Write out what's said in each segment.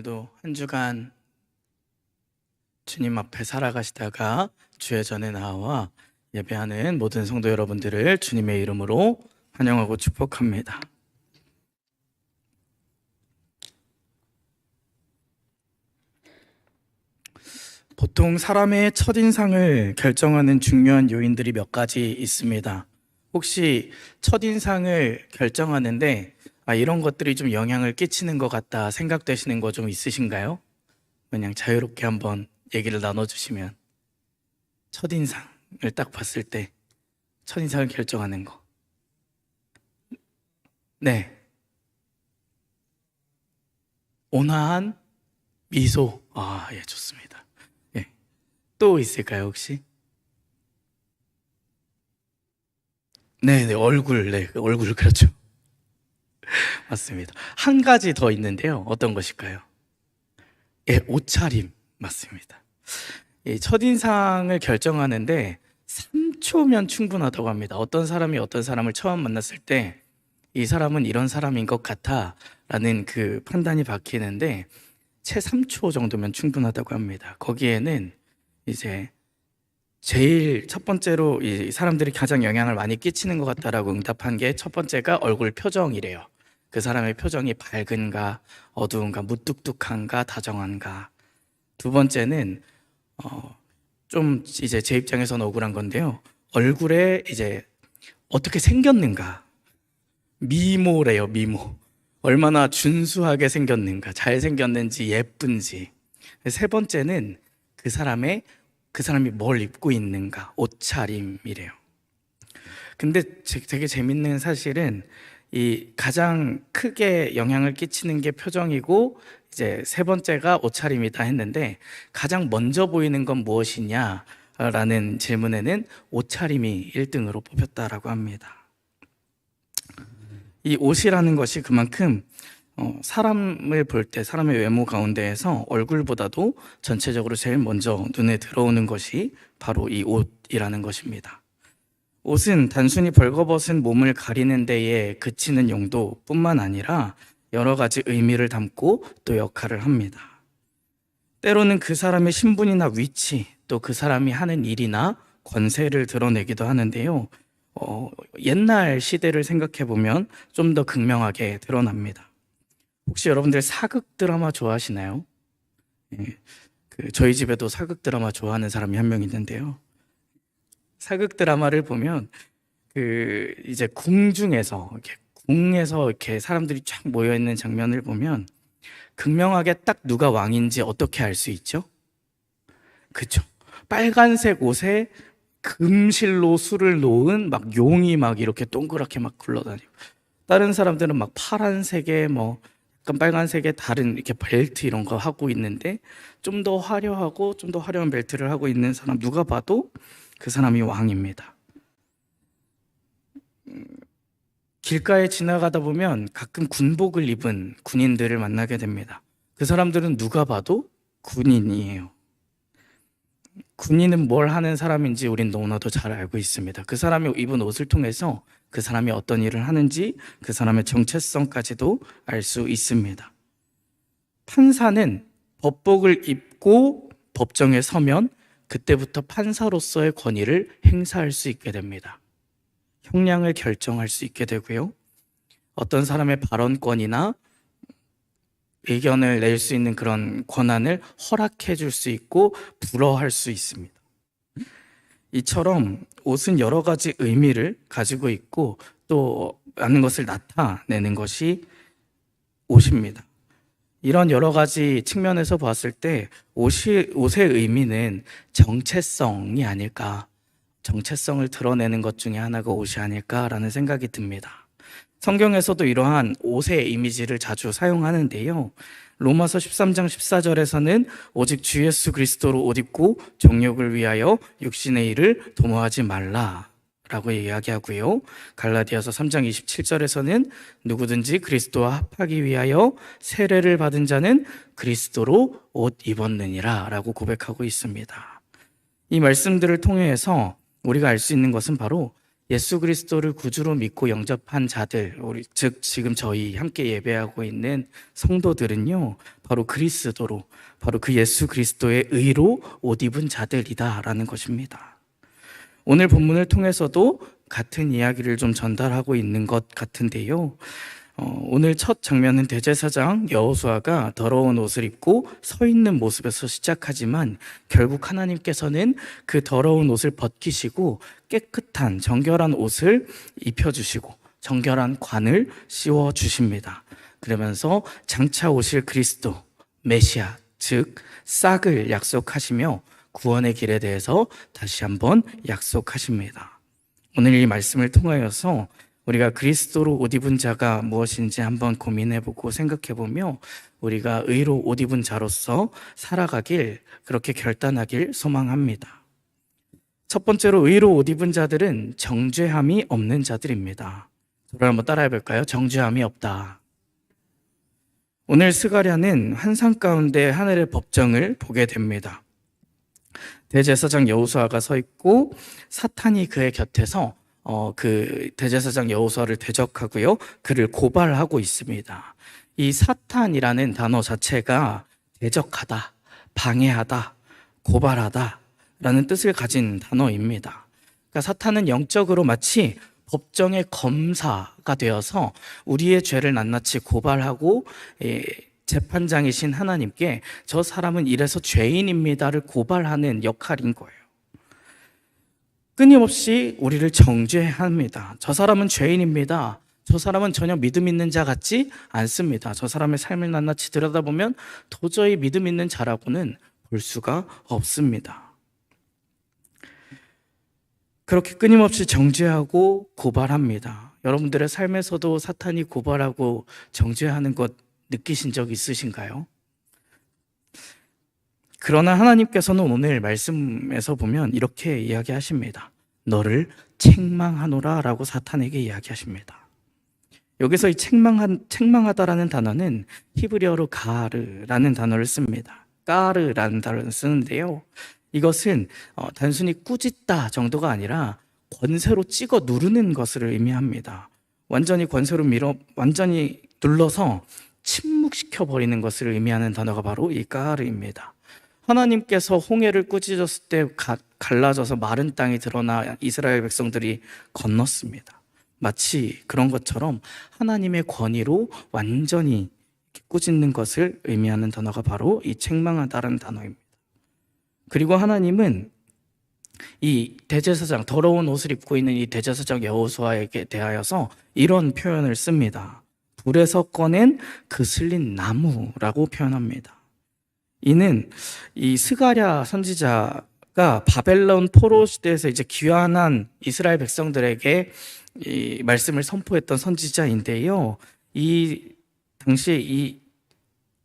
오늘도 한 주간 주님 앞에 살아가시다가 주의 전에 나와 예배하는 모든 성도 여러분들을 주님의 이름으로 환영하고 축복합니다. 보통 사람의 첫인상을 결정하는 중요한 요인들이 몇 가지 있습니다. 혹시 첫인상을 결정하는데 이런 것들이 좀 영향을 끼치는 것 같다 생각되시는 거 좀 있으신가요? 그냥 자유롭게 한번 얘기를 나눠주시면. 첫인상을 딱 봤을 때 첫인상을 결정하는 거. 네. 온화한 미소. 예, 좋습니다. 예. 또 있을까요, 혹시? 네, 얼굴. 네, 얼굴, 그렇죠. 맞습니다. 한 가지 더 있는데요. 어떤 것일까요? 예, 옷차림. 맞습니다. 이 첫인상을 결정하는데 3초면 충분하다고 합니다. 어떤 사람이 어떤 사람을 처음 만났을 때 이 사람은 이런 사람인 것 같아 라는 그 판단이 박히는데 채 3초 정도면 충분하다고 합니다. 거기에는 이제 제일 첫 번째로 이 사람들이 가장 영향을 많이 끼치는 것 같다라고 응답한 게 첫 번째가 얼굴 표정이래요. 그 사람의 표정이 밝은가, 어두운가, 무뚝뚝한가, 다정한가. 두 번째는 좀 이제 제 입장에서는 억울한 건데요. 얼굴에 이제 어떻게 생겼는가. 미모래요, 미모. 얼마나 준수하게 생겼는가, 잘생겼는지, 예쁜지. 세 번째는 그 사람이 뭘 입고 있는가, 옷차림이래요. 근데 되게 재밌는 사실은 이 가장 크게 영향을 끼치는 게 표정이고 이제 세 번째가 옷차림이다 했는데 가장 먼저 보이는 건 무엇이냐 라는 질문에는 옷차림이 1등으로 뽑혔다라고 합니다. 이 옷이라는 것이 그만큼 사람을 볼 때 사람의 외모 가운데에서 얼굴보다도 전체적으로 제일 먼저 눈에 들어오는 것이 바로 이 옷이라는 것입니다. 옷은 단순히 벌거벗은 몸을 가리는 데에 그치는 용도뿐만 아니라 여러 가지 의미를 담고 또 역할을 합니다. 때로는 그 사람의 신분이나 위치, 또 그 사람이 하는 일이나 권세를 드러내기도 하는데요. 옛날 시대를 생각해 보면 좀 더 극명하게 드러납니다. 혹시 여러분들 사극 드라마 좋아하시나요? 예, 저희 집에도 사극 드라마 좋아하는 사람이 한 명 있는데요. 사극 드라마를 보면 이제 궁중에서 이렇게 사람들이 쫙 모여 있는 장면을 보면 극명하게 딱 누가 왕인지 어떻게 알 수 있죠? 그쵸? 빨간색 옷에 금실로 술을 놓은 막 용이 막 이렇게 동그랗게 막 굴러다니고, 다른 사람들은 막 파란색에 약간 빨간색에 다른 이렇게 벨트 이런 거 하고 있는데 좀 더 화려하고 좀 더 화려한 벨트를 하고 있는 사람 누가 봐도 그 사람이 왕입니다. 길가에 지나가다 보면 가끔 군복을 입은 군인들을 만나게 됩니다. 그 사람들은 누가 봐도 군인이에요. 군인은 뭘 하는 사람인지 우린 너무나도 잘 알고 있습니다. 그 사람이 입은 옷을 통해서 그 사람이 어떤 일을 하는지 그 사람의 정체성까지도 알 수 있습니다. 판사는 법복을 입고 법정에 서면 그때부터 판사로서의 권위를 행사할 수 있게 됩니다. 형량을 결정할 수 있게 되고요. 어떤 사람의 발언권이나 의견을 낼 수 있는 그런 권한을 허락해 줄 수 있고 불허할 수 있습니다. 이처럼 옷은 여러 가지 의미를 가지고 있고 또 많은 것을 나타내는 것이 옷입니다. 이런 여러 가지 측면에서 봤을 때 옷의 의미는 정체성이 아닐까, 정체성을 드러내는 것 중에 하나가 옷이 아닐까라는 생각이 듭니다. 성경에서도 이러한 옷의 이미지를 자주 사용하는데요. 로마서 13장 14절에서는 오직 주 예수 그리스도로 옷 입고 정욕을 위하여 육신의 일을 도모하지 말라라고 이야기하고요. 갈라디아서 3장 27절에서는 누구든지 그리스도와 합하기 위하여 세례를 받은 자는 그리스도로 옷 입었느니라 라고 고백하고 있습니다. 이 말씀들을 통해서 우리가 알 수 있는 것은 바로 예수 그리스도를 구주로 믿고 영접한 자들, 즉 지금 저희 함께 예배하고 있는 성도들은요, 바로 그리스도로, 바로 그 예수 그리스도의 의로 옷 입은 자들이다라는 것입니다. 오늘 본문을 통해서도 같은 이야기를 좀 전달하고 있는 것 같은데요. 오늘 첫 장면은 대제사장 여호수아가 더러운 옷을 입고 서 있는 모습에서 시작하지만 결국 하나님께서는 그 더러운 옷을 벗기시고 깨끗한 정결한 옷을 입혀주시고 정결한 관을 씌워주십니다. 그러면서 장차 오실 그리스도 메시아, 즉 싹을 약속하시며 구원의 길에 대해서 다시 한번 약속하십니다. 오늘 이 말씀을 통하여서 우리가 그리스도로 옷 입은 자가 무엇인지 한번 고민해보고 생각해보며 우리가 의로 옷 입은 자로서 살아가길, 그렇게 결단하길 소망합니다. 첫 번째로 의로 옷 입은 자들은 정죄함이 없는 자들입니다. 저를 한번 따라해볼까요? 정죄함이 없다. 오늘 스가랴는 환상 가운데 하늘의 법정을 보게 됩니다. 대제사장 여호수아가 서 있고 사탄이 그의 곁에서 그 대제사장 여호수아를 대적하고요, 그를 고발하고 있습니다. 이 사탄이라는 단어 자체가 대적하다, 방해하다, 고발하다 라는 뜻을 가진 단어입니다. 그러니까 사탄은 영적으로 마치 법정의 검사가 되어서 우리의 죄를 낱낱이 고발하고 재판장이신 하나님께 저 사람은 이래서 죄인입니다를 고발하는 역할인 거예요. 끊임없이 우리를 정죄합니다. 저 사람은 죄인입니다. 저 사람은 전혀 믿음 있는 자 같지 않습니다. 저 사람의 삶을 낱낱이 들여다보면 도저히 믿음 있는 자라고는 볼 수가 없습니다. 그렇게 끊임없이 정죄하고 고발합니다. 여러분들의 삶에서도 사탄이 고발하고 정죄하는 것 느끼신 적 있으신가요? 그러나 하나님께서는 오늘 말씀에서 보면 이렇게 이야기하십니다. 너를 책망하노라 라고 사탄에게 이야기하십니다. 여기서 이 책망하다라는 단어는 히브리어로 가르라는 단어를 씁니다. 까르라는 단어를 쓰는데요, 이것은 단순히 꾸짖다 정도가 아니라 권세로 찍어 누르는 것을 의미합니다. 완전히 권세로 완전히 눌러서 침묵시켜 버리는 것을 의미하는 단어가 바로 이 까르입니다. 하나님께서 홍해를 꾸짖었을 때 갈라져서 마른 땅이 드러나 이스라엘 백성들이 건넜습니다. 마치 그런 것처럼 하나님의 권위로 완전히 꾸짖는 것을 의미하는 단어가 바로 이 책망하다라는 단어입니다. 그리고 하나님은 이 대제사장, 더러운 옷을 입고 있는 이 대제사장 여호수아에게 대하여서 이런 표현을 씁니다. 불에서 꺼낸 그슬린 나무라고 표현합니다. 이는 이 스가랴 선지자가 바벨론 포로 시대에서 이제 귀환한 이스라엘 백성들에게 이 말씀을 선포했던 선지자인데요, 이 당시에 이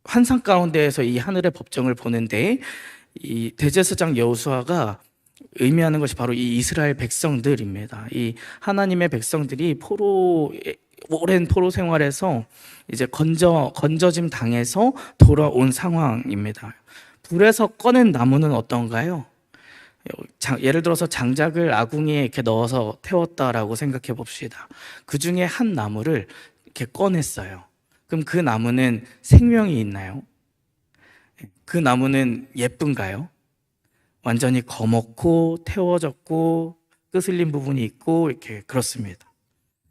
환상 가운데에서 이 하늘의 법정을 보는데 이 대제사장 여호수아가 의미하는 것이 바로 이 이스라엘 백성들입니다. 이 하나님의 백성들이 오랜 포로 생활에서 이제 건져짐 당해서 돌아온 상황입니다. 불에서 꺼낸 나무는 어떤가요? 예를 들어서 장작을 아궁이에 이렇게 넣어서 태웠다라고 생각해 봅시다. 그 중에 한 나무를 이렇게 꺼냈어요. 그럼 그 나무는 생명이 있나요? 그 나무는 예쁜가요? 완전히 거먹고 태워졌고 끄슬린 부분이 있고 이렇게 그렇습니다.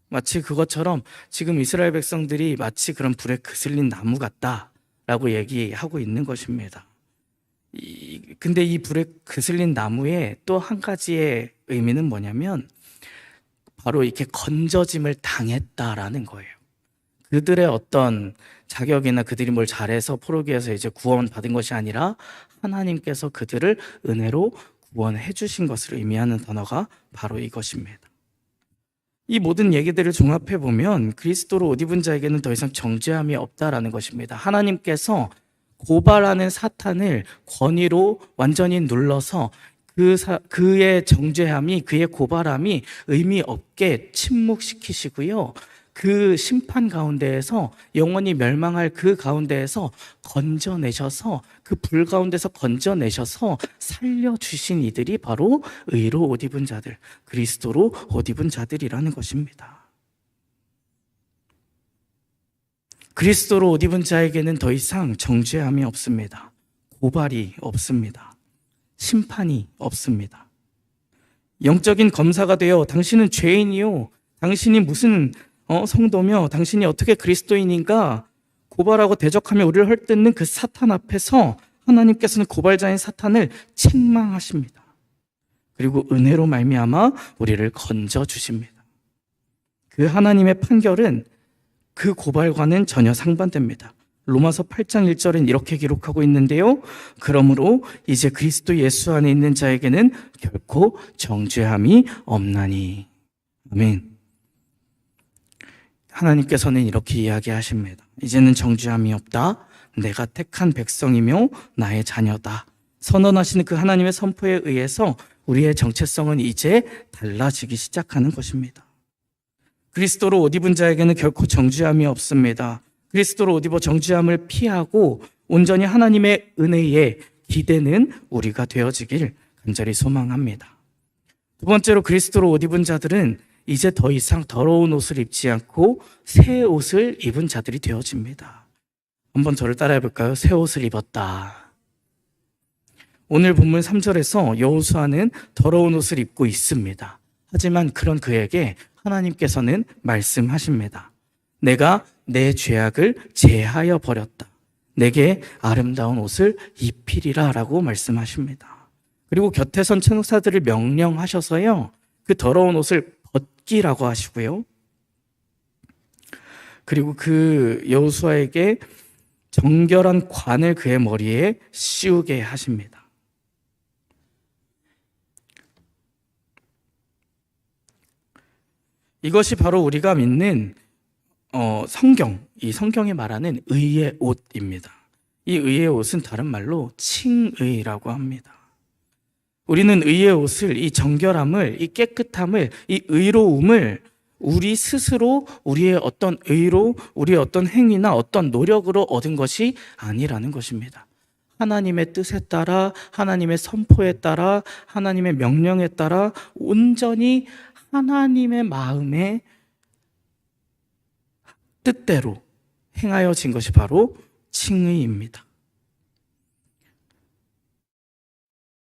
마치 그것처럼 지금 이스라엘 백성들이 마치 그런 불에 그슬린 나무 같다라고 얘기하고 있는 것입니다. 근데 이 불에 그슬린 나무의 또 한 가지의 의미는 뭐냐면 바로 이렇게 건져짐을 당했다라는 거예요. 그들의 어떤 자격이나 그들이 뭘 잘해서 포로기에서 이제 구원받은 것이 아니라 하나님께서 그들을 은혜로 구원해 주신 것을 의미하는 단어가 바로 이것입니다. 이 모든 얘기들을 종합해 보면 그리스도로 옷 입은 자에게는 더 이상 정죄함이 없다라는 것입니다. 하나님께서 고발하는 사탄을 권위로 완전히 눌러서 그의 정죄함이, 그의 고발함이 의미 없게 침묵시키시고요, 그 심판 가운데에서 영원히 멸망할 그 가운데에서 건져내셔서 그 불 가운데서 건져내셔서 살려주신 이들이 바로 의로 옷 입은 자들, 그리스도로 옷 입은 자들이라는 것입니다. 그리스도로 옷 입은 자에게는 더 이상 정죄함이 없습니다. 고발이 없습니다. 심판이 없습니다. 영적인 검사가 되어 당신은 죄인이요, 당신이 무슨 성도며 당신이 어떻게 그리스도인인가 고발하고 대적하며 우리를 헐뜯는 그 사탄 앞에서 하나님께서는 고발자인 사탄을 책망하십니다. 그리고 은혜로 말미암아 우리를 건져 주십니다. 그 하나님의 판결은 그 고발과는 전혀 상반됩니다. 로마서 8장 1절엔 이렇게 기록하고 있는데요. 그러므로 이제 그리스도 예수 안에 있는 자에게는 결코 정죄함이 없나니. 아멘. 하나님께서는 이렇게 이야기하십니다. 이제는 정죄함이 없다. 내가 택한 백성이며 나의 자녀다. 선언하시는 그 하나님의 선포에 의해서 우리의 정체성은 이제 달라지기 시작하는 것입니다. 그리스도로 옷 입은 자에게는 결코 정죄함이 없습니다. 그리스도로 옷 입어 정죄함을 피하고 온전히 하나님의 은혜에 기대는 우리가 되어지길 간절히 소망합니다. 두 번째로 그리스도로 옷 입은 자들은 이제 더 이상 더러운 옷을 입지 않고 새 옷을 입은 자들이 되어집니다. 한번 저를 따라해 볼까요? 새 옷을 입었다. 오늘 본문 3절에서 여호수아는 더러운 옷을 입고 있습니다. 하지만 그런 그에게 하나님께서는 말씀하십니다. 내가 내 죄악을 제하여 버렸다. 내게 아름다운 옷을 입히리라 라고 말씀하십니다. 그리고 곁에 선 천사들을 명령하셔서요, 그 더러운 옷을 벗기라고 하시고요. 그리고 그 여호수아에게 정결한 관을 그의 머리에 씌우게 하십니다. 이것이 바로 우리가 믿는 성경, 이 성경이 말하는 의의 옷입니다. 이 의의 옷은 다른 말로 칭의라고 합니다. 우리는 의의 옷을, 이 정결함을, 이 깨끗함을, 이 의로움을 우리 스스로 우리의 어떤 의로, 우리의 어떤 행위나 어떤 노력으로 얻은 것이 아니라는 것입니다. 하나님의 뜻에 따라, 하나님의 선포에 따라, 하나님의 명령에 따라 온전히 하나님의 마음의 뜻대로 행하여진 것이 바로 칭의입니다.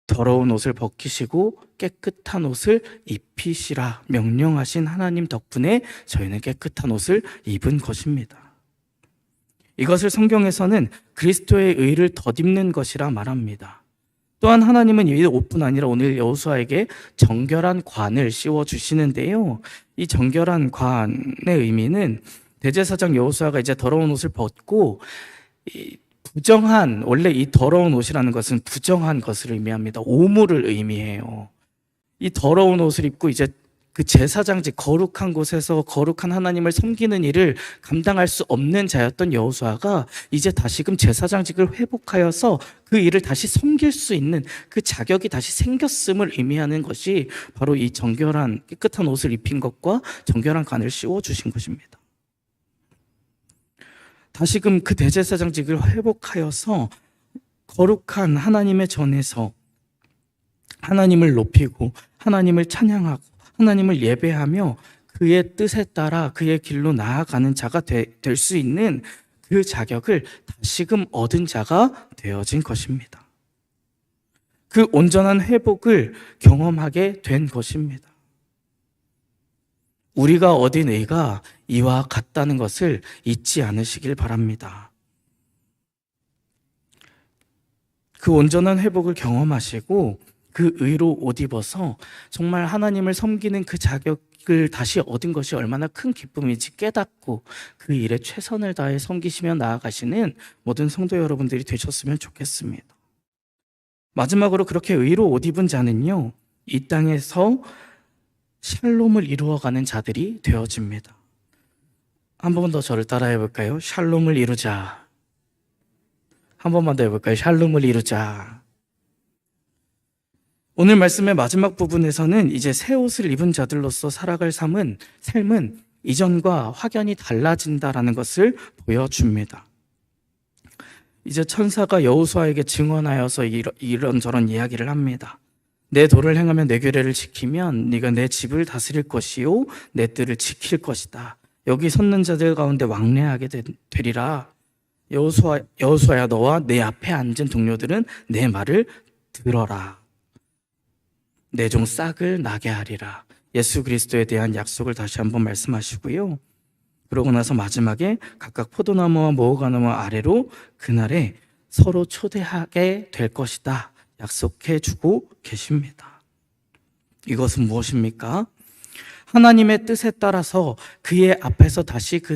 더러운 옷을 벗기시고 깨끗한 옷을 입히시라 명령하신 하나님 덕분에 저희는 깨끗한 옷을 입은 것입니다. 이것을 성경에서는 그리스도의 의를 덧입는 것이라 말합니다. 또한 하나님은 이 옷뿐 아니라 오늘 여호수아에게 정결한 관을 씌워주시는데요. 이 정결한 관의 의미는 대제사장 여호수아가 이제 더러운 옷을 벗고 부정한, 원래 이 더러운 옷이라는 것은 부정한 것을 의미합니다. 오물을 의미해요. 이 더러운 옷을 입고 이제 그 제사장직, 거룩한 곳에서 거룩한 하나님을 섬기는 일을 감당할 수 없는 자였던 여호수아가 이제 다시금 제사장직을 회복하여서 그 일을 다시 섬길 수 있는 그 자격이 다시 생겼음을 의미하는 것이 바로 이 정결한 깨끗한 옷을 입힌 것과 정결한 관을 씌워주신 것입니다. 다시금 그 대제사장직을 회복하여서 거룩한 하나님의 전에서 하나님을 높이고 하나님을 찬양하고 하나님을 예배하며 그의 뜻에 따라 그의 길로 나아가는 자가 될 수 있는 그 자격을 다시금 얻은 자가 되어진 것입니다. 그 온전한 회복을 경험하게 된 것입니다. 우리가 얻은 의가 이와 같다는 것을 잊지 않으시길 바랍니다. 그 온전한 회복을 경험하시고 그 의로 옷 입어서 정말 하나님을 섬기는 그 자격을 다시 얻은 것이 얼마나 큰 기쁨인지 깨닫고 그 일에 최선을 다해 섬기시며 나아가시는 모든 성도 여러분들이 되셨으면 좋겠습니다. 마지막으로 그렇게 의로 옷 입은 자는요, 이 땅에서 샬롬을 이루어가는 자들이 되어집니다. 한 번 더 저를 따라해 볼까요? 샬롬을 이루자. 한 번만 더 해볼까요? 샬롬을 이루자. 오늘 말씀의 마지막 부분에서는 이제 새 옷을 입은 자들로서 살아갈 삶은 이전과 확연히 달라진다라는 것을 보여줍니다. 이제 천사가 여호수아에게 증언하여서 이런저런 이야기를 합니다. 내 도를 행하며 내 규례를 지키면 네가 내 집을 다스릴 것이요 내 뜰을 지킬 것이다. 여기 섰는 자들 가운데 왕래하게 되리라. 여호수아야, 너와 내 앞에 앉은 동료들은 내 말을 들어라. 내 종 싹을 나게 하리라. 예수 그리스도에 대한 약속을 다시 한번 말씀하시고요. 그러고 나서 마지막에 각각 포도나무와 무화과나무 아래로 그날에 서로 초대하게 될 것이다 약속해 주고 계십니다. 이것은 무엇입니까? 하나님의 뜻에 따라서 그의 앞에서 다시 그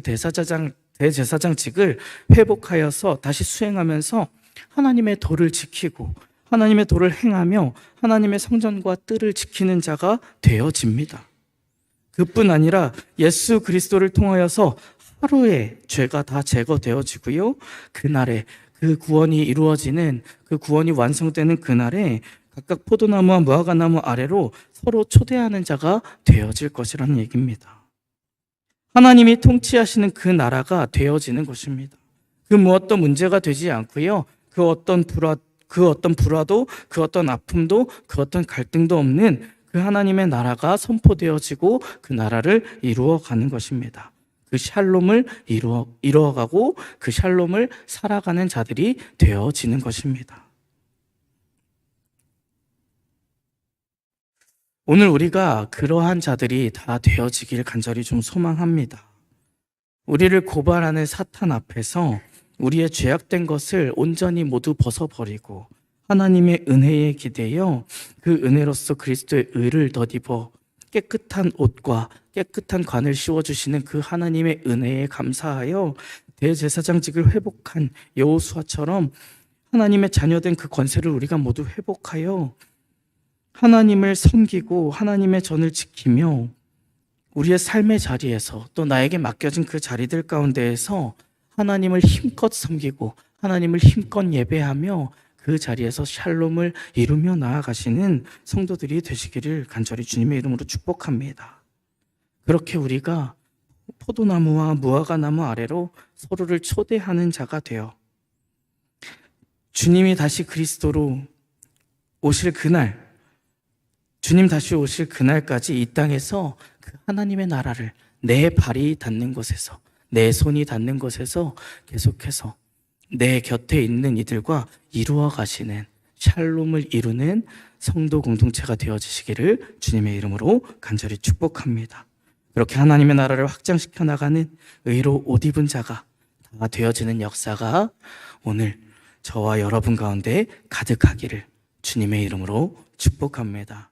대제사장직을 회복하여서 다시 수행하면서 하나님의 도를 지키고 하나님의 도를 행하며 하나님의 성전과 뜰을 지키는 자가 되어집니다. 그뿐 아니라 예수 그리스도를 통하여서 하루에 죄가 다 제거되어지고요. 그날에 그 구원이 이루어지는, 그 구원이 완성되는 그날에 각각 포도나무와 무화과나무 아래로 서로 초대하는 자가 되어질 것이라는 얘기입니다. 하나님이 통치하시는 그 나라가 되어지는 것입니다. 그 무엇도 문제가 되지 않고요. 그 어떤 불화도, 그 어떤 아픔도, 그 어떤 갈등도 없는 그 하나님의 나라가 선포되어지고 그 나라를 이루어가는 것입니다. 그 샬롬을 이루어가고 그 샬롬을 살아가는 자들이 되어지는 것입니다. 오늘 우리가 그러한 자들이 다 되어지길 간절히 좀 소망합니다. 우리를 고발하는 사탄 앞에서 우리의 죄악된 것을 온전히 모두 벗어버리고 하나님의 은혜에 기대어 그 은혜로서 그리스도의 의를 덧입어 깨끗한 옷과 깨끗한 관을 씌워주시는 그 하나님의 은혜에 감사하여 대제사장직을 회복한 여호수아처럼 하나님의 자녀된 그 권세를 우리가 모두 회복하여 하나님을 섬기고 하나님의 전을 지키며 우리의 삶의 자리에서 또 나에게 맡겨진 그 자리들 가운데에서 하나님을 힘껏 섬기고 하나님을 힘껏 예배하며 그 자리에서 샬롬을 이루며 나아가시는 성도들이 되시기를 간절히 주님의 이름으로 축복합니다. 그렇게 우리가 포도나무와 무화과나무 아래로 서로를 초대하는 자가 되어 주님이 다시 그리스도로 오실 그날, 주님 다시 오실 그날까지 이 땅에서 그 하나님의 나라를 내 발이 닿는 곳에서, 내 손이 닿는 곳에서 계속해서 내 곁에 있는 이들과 이루어 가시는 샬롬을 이루는 성도 공동체가 되어지시기를 주님의 이름으로 간절히 축복합니다. 그렇게 하나님의 나라를 확장시켜 나가는 의로 옷 입은 자가 다 되어지는 역사가 오늘 저와 여러분 가운데 가득하기를 주님의 이름으로 축복합니다.